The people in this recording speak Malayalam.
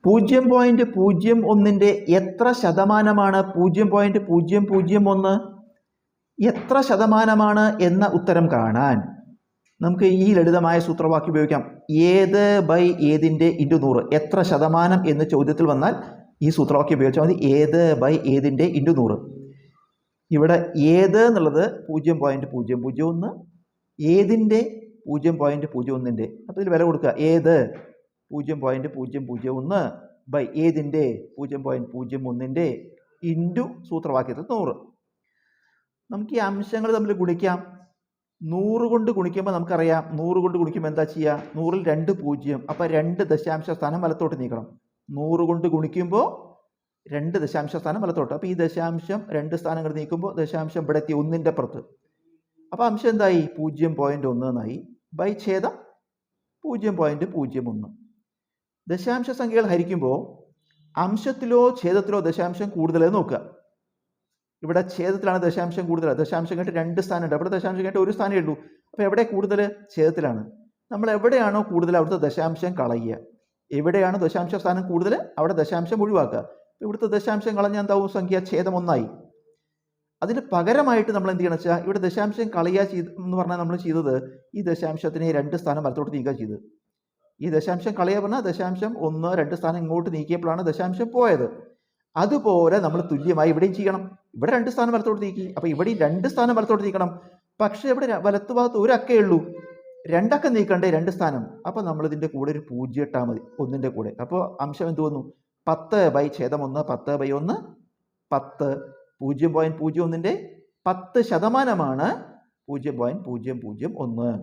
0.01 എത്ര ശതമാനമാണ് 0.001? എത്ര ശതമാനമാണ് എന്ന ഉത്തരം കാണാൻ നമുക്ക് ഈ ലളിതമായ സൂത്രവാക്യം ഉപയോഗിക്കാം. ഏത് ബൈ ഏതിൻ്റെ ഇൻറ്റു 100. എത്ര ശതമാനം എന്ന് ചോദ്യത്തിൽ വന്നാൽ ഈ സൂത്രവാക്യം ഉപയോഗിച്ചാൽ മതി. ഏത് ബൈ ഏതിൻ്റെ ഇൻറ്റു 100. ഇവിടെ ഏത് എന്നുള്ളത് 0.001, ഏതിൻ്റെ 0.01. അപ്പോൾ ഇതിൽ വില കൊടുക്കുക. ഏത് 0.001 ബൈ ഏതിൻ്റെ 0.01 ഇൻറ്റു സൂത്രവാക്യത്തിൽ 100. നമുക്ക് ഈ അംശങ്ങൾ തമ്മിൽ ഗുണിക്കാം. 100 കൊണ്ട് ഗുണിക്കുമ്പോൾ നമുക്കറിയാം 100 കൊണ്ട് ഗുണിക്കുമ്പോൾ എന്താ ചെയ്യുക? 100ൽ 2 0. അപ്പോൾ 2 ദശാംശ സ്ഥാനം വലത്തോട്ട് നീക്കണം. 100 കൊണ്ട് ഗുണിക്കുമ്പോൾ 2 ദശാംശ സ്ഥാനം വലത്തോട്ട്. അപ്പോൾ ഈ ദശാംശം 2 സ്ഥാനങ്ങൾ നീക്കുമ്പോൾ ദശാംശം ഇവിടെ എത്തി 1ൻ്റെ അപ്പുറത്ത്. അപ്പോൾ അംശം എന്തായി? 0.1 എന്നായി. ബൈ ഛേദം 0.01. ദശാംശ സംഖ്യകൾ ഹരിക്കുമ്പോൾ അംശത്തിലോ ഛേദത്തിലോ ദശാംശം കൂടുതലെന്ന് നോക്കുക. ഇവിടെ ഛേദത്തിലാണ് ദശാംശം കൂടുതൽ. ദശാംശം കഴിഞ്ഞിട്ട് 2 സ്ഥാനമുണ്ട്. അവിടെ ദശാംശം കഴിഞ്ഞിട്ട് 1 സ്ഥാനമേ ഉള്ളൂ. അപ്പോൾ എവിടെ കൂടുതൽ? ഛേദത്തിലാണ്. നമ്മൾ എവിടെയാണോ കൂടുതൽ അവിടുത്തെ ദശാംശം കളയുക. എവിടെയാണോ ദശാംശ സ്ഥാനം കൂടുതൽ അവിടെ ദശാംശം ഒഴിവാക്കുക. ഇവിടുത്തെ ദശാംശം കളഞ്ഞാൽ എന്താവും? സംഖ്യ ഛേദം 1 ആയി. അതിന് പകരമായിട്ട് നമ്മൾ എന്ത് ചെയ്യണം വെച്ചാൽ ഇവിടെ ദശാംശം കളയുക എന്ന് പറഞ്ഞാൽ നമ്മൾ ചെയ്തത് ഈ ദശാംശത്തിനെ 2 സ്ഥാനം വലത്തോട്ട് നീക്കുക ചെയ്ത്. ഈ ദശാംശം കളയുക പറഞ്ഞാൽ ദശാംശം 1 2 സ്ഥാനം ഇങ്ങോട്ട് നീക്കിയപ്പോഴാണ് ദശാംശം പോയത്. അതുപോലെ നമ്മൾ തുല്യമായി ഇവിടെയും ചെയ്യണം. ഇവിടെ 2 സ്ഥാനം വലത്തോട്ട് നീക്കി. അപ്പോൾ ഇവിടെയും 2 സ്ഥാനം വലത്തോട്ട് നീക്കണം. പക്ഷേ ഇവിടെ വലത്തുഭാഗത്ത് ഒരു അക്കേ ഉള്ളൂ. 2 അക്കം നീക്കണ്ടേ 2 സ്ഥാനം. അപ്പോൾ നമ്മളിതിൻ്റെ കൂടെ ഒരു 0 ഇട്ടാൽ മതി 1ൻ്റെ കൂടെ. അപ്പോൾ അംശം എന്ത് വന്നു? 10 ബൈ ഛേദം 1. 10 ബൈ 1 10. 0.01 10% 0.001.